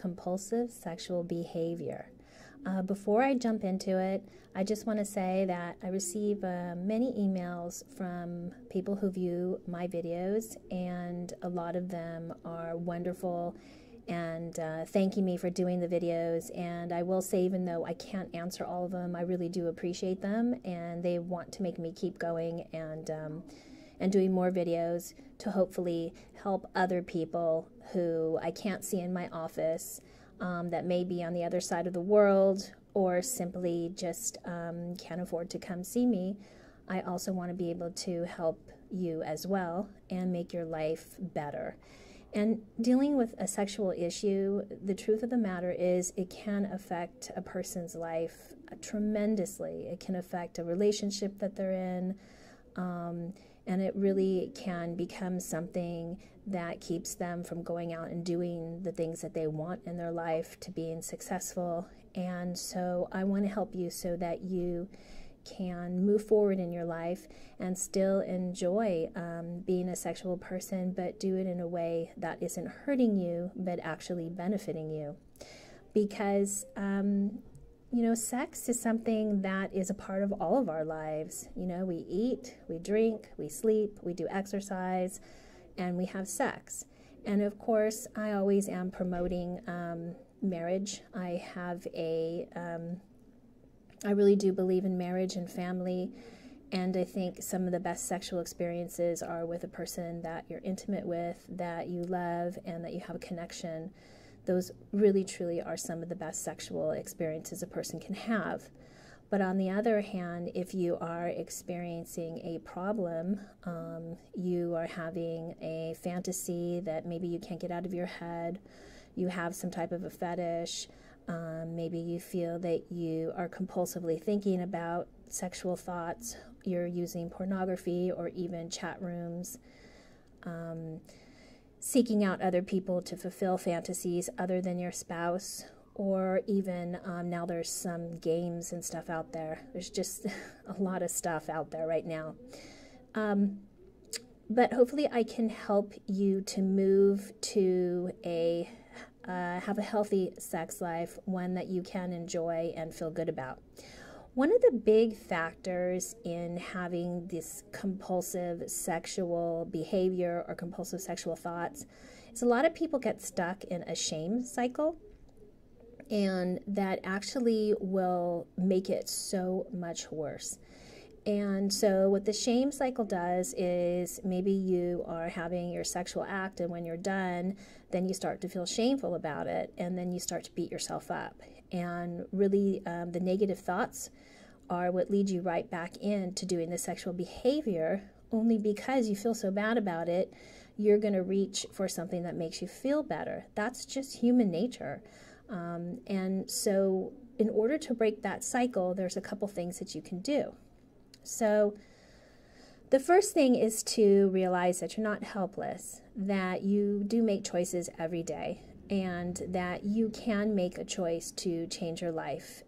compulsive sexual behavior. Before I jump into it, I just want to say that I receive many emails from people who view my videos, and a lot of them are wonderful and thanking me for doing the videos. And I will say, even though I can't answer all of them, I really do appreciate them, and they want to make me keep going and doing more videos to hopefully help other people who I can't see in my office, that may be on the other side of the world, or simply just can't afford to come see me. I also want to be able to help you as well and make your life better. And dealing with a sexual issue, the truth of the matter is it can affect a person's life tremendously. It can affect a relationship that they're in, and it really can become something that keeps them from going out and doing the things that they want in their life, to being successful. And so I want to help you so that you can move forward in your life and still enjoy being a sexual person, but do it in a way that isn't hurting you, but actually benefiting you. Because sex is something that is a part of all of our lives. We eat, we drink, we sleep, we do exercise, and we have sex. And of course, I always am promoting marriage. I really do believe in marriage and family, and I think some of the best sexual experiences are with a person that you're intimate with, that you love, and that you have a connection. Those really, truly are some of the best sexual experiences a person can have. But on the other hand, if you are experiencing a problem, you are having a fantasy that maybe you can't get out of your head, you have some type of a fetish, maybe you feel that you are compulsively thinking about sexual thoughts, you're using pornography or even chat rooms, seeking out other people to fulfill fantasies other than your spouse, or even now there's some games and stuff out there. There's just a lot of stuff out there right now. But hopefully I can help you to move to have a healthy sex life, one that you can enjoy and feel good about. One of the big factors in having this compulsive sexual behavior or compulsive sexual thoughts is a lot of people get stuck in a shame cycle, and that actually will make it so much worse. And so what the shame cycle does is, maybe you are having your sexual act, and when you're done, then you start to feel shameful about it, and then you start to beat yourself up. And really, the negative thoughts are what lead you right back into doing the sexual behavior, only because you feel so bad about it, you're going to reach for something that makes you feel better. That's just human nature. And so in order to break that cycle, there's a couple things that you can do. So the first thing is to realize that you're not helpless, that you do make choices every day, and that you can make a choice to change your life.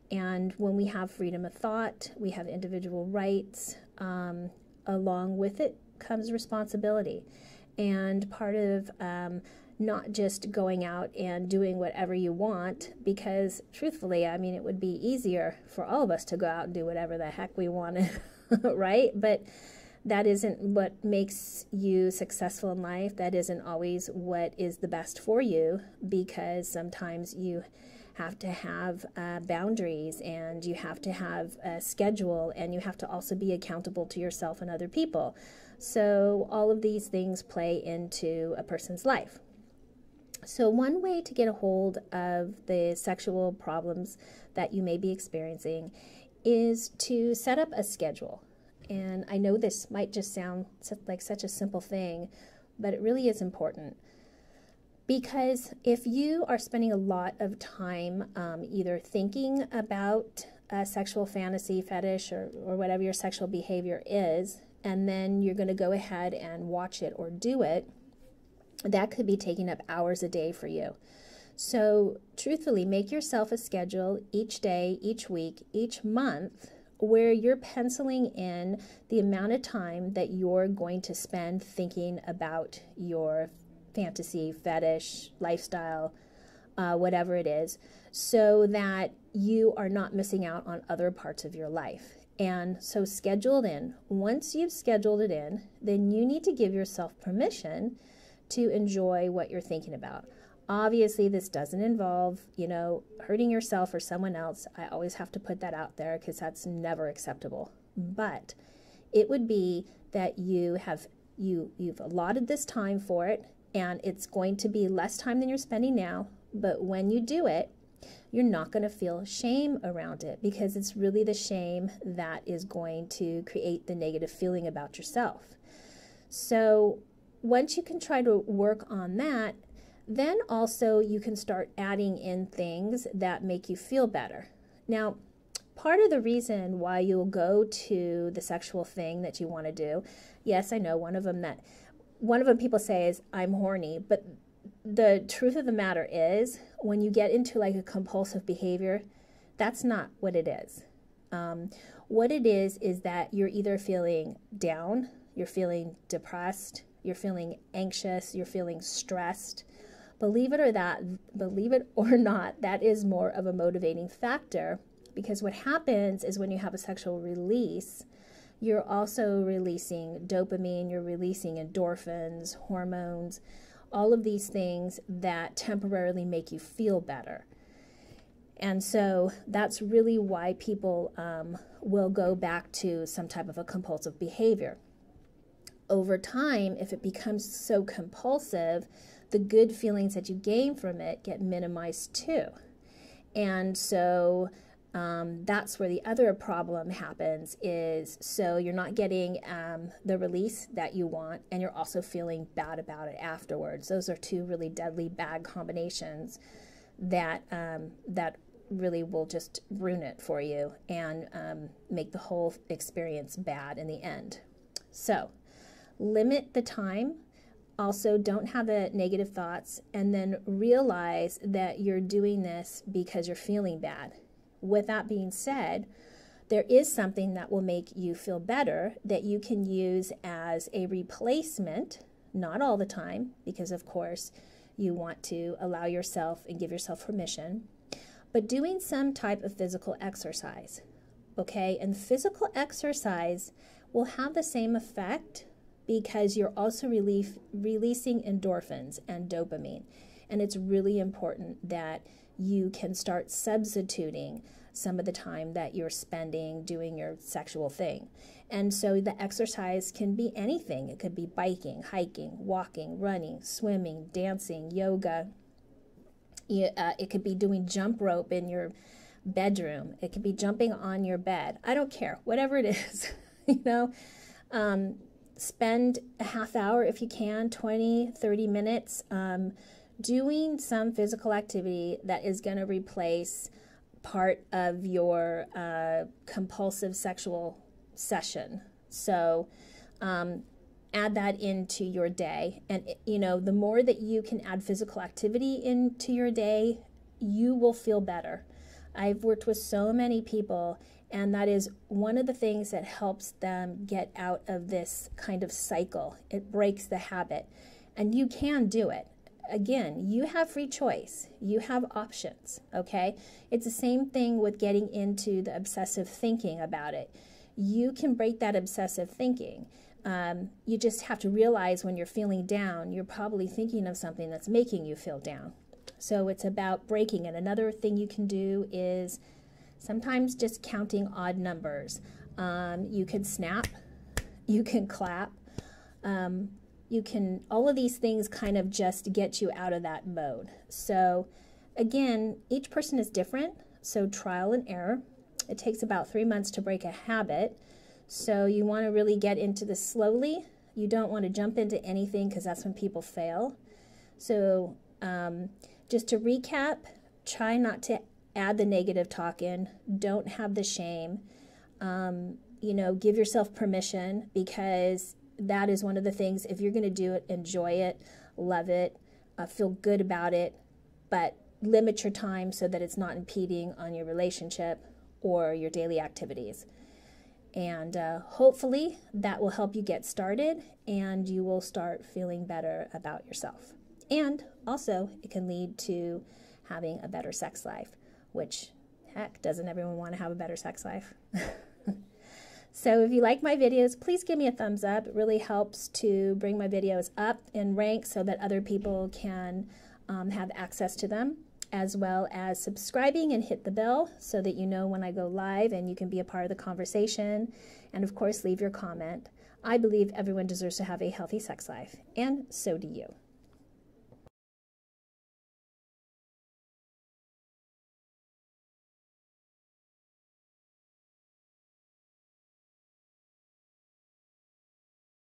And when we have freedom of thought, we have individual rights. Along with it comes responsibility. And part of not just going out and doing whatever you want, because truthfully, I mean, it would be easier for all of us to go out and do whatever the heck we wanted, right? But that isn't what makes you successful in life. That isn't always what is the best for you, because sometimes you have to have boundaries, and you have to have a schedule, and you have to also be accountable to yourself and other people. So all of these things play into a person's life. So one way to get a hold of the sexual problems that you may be experiencing is to set up a schedule. And I know this might just sound like such a simple thing, but it really is important. Because if you are spending a lot of time either thinking about a sexual fantasy, fetish, or whatever your sexual behavior is, and then you're going to go ahead and watch it or do it, that could be taking up hours a day for you. So truthfully, make yourself a schedule each day, each week, each month, where you're penciling in the amount of time that you're going to spend thinking about your fantasy, fetish, lifestyle, whatever it is, so that you are not missing out on other parts of your life. And so schedule it in. Once you've scheduled it in, then you need to give yourself permission to enjoy what you're thinking about. Obviously, this doesn't involve, hurting yourself or someone else. I always have to put that out there because that's never acceptable. But it would be that you've allotted this time for it, and it's going to be less time than you're spending now. But when you do it, you're not going to feel shame around it, because it's really the shame that is going to create the negative feeling about yourself. So once you can try to work on that, then also you can start adding in things that make you feel better. Now, part of the reason why you'll go to the sexual thing that you want to do, yes, I know one of them people say is, I'm horny, but the truth of the matter is, when you get into like a compulsive behavior, that's not what it is. What it is that you're either feeling down, you're feeling depressed, you're feeling anxious, you're feeling stressed. Believe it or not, that is more of a motivating factor, because what happens is when you have a sexual release, you're also releasing dopamine, you're releasing endorphins, hormones, all of these things that temporarily make you feel better. And so that's really why people will go back to some type of a compulsive behavior. Over time, if it becomes so compulsive, the good feelings that you gain from it get minimized too. And so that's where the other problem happens is, so you're not getting the release that you want, and you're also feeling bad about it afterwards. Those are two really deadly bad combinations that really will just ruin it for you and make the whole experience bad in the end. So limit the time. Also, don't have the negative thoughts, and then realize that you're doing this because you're feeling bad. With that being said, there is something that will make you feel better that you can use as a replacement, not all the time, because of course you want to allow yourself and give yourself permission, but doing some type of physical exercise, okay? And physical exercise will have the same effect because you're also releasing endorphins and dopamine. And it's really important that you can start substituting some of the time that you're spending doing your sexual thing. And so the exercise can be anything. It could be biking, hiking, walking, running, swimming, dancing, yoga. It could be doing jump rope in your bedroom. It could be jumping on your bed. I don't care, whatever it is, spend a half hour if you can, 20, 30 minutes, doing some physical activity that is going to replace part of your compulsive sexual session. So add that into your day. And, the more that you can add physical activity into your day, you will feel better. I've worked with so many people, and that is one of the things that helps them get out of this kind of cycle. It breaks the habit, and you can do it. Again, you have free choice. You have options, okay? It's the same thing with getting into the obsessive thinking about it. You can break that obsessive thinking. You just have to realize when you're feeling down, you're probably thinking of something that's making you feel down. So it's about breaking it. Another thing you can do is sometimes just counting odd numbers. You can snap, you can clap, all of these things kind of just get you out of that mode. So again, each person is different, so trial and error. It takes about 3 months to break a habit, so you want to really get into this slowly. You don't want to jump into anything because that's when people fail. So just to recap, try not to add the negative talk in. Don't have the shame. Give yourself permission, because that is one of the things. If you're going to do it, enjoy it, love it, feel good about it, but limit your time so that it's not impeding on your relationship or your daily activities. And hopefully that will help you get started, and you will start feeling better about yourself. And also, it can lead to having a better sex life, which, heck, doesn't everyone want to have a better sex life? So if you like my videos, please give me a thumbs up. It really helps to bring my videos up in rank so that other people can have access to them, as well as subscribing and hit the bell so that you know when I go live and you can be a part of the conversation. And of course, leave your comment. I believe everyone deserves to have a healthy sex life, and so do you.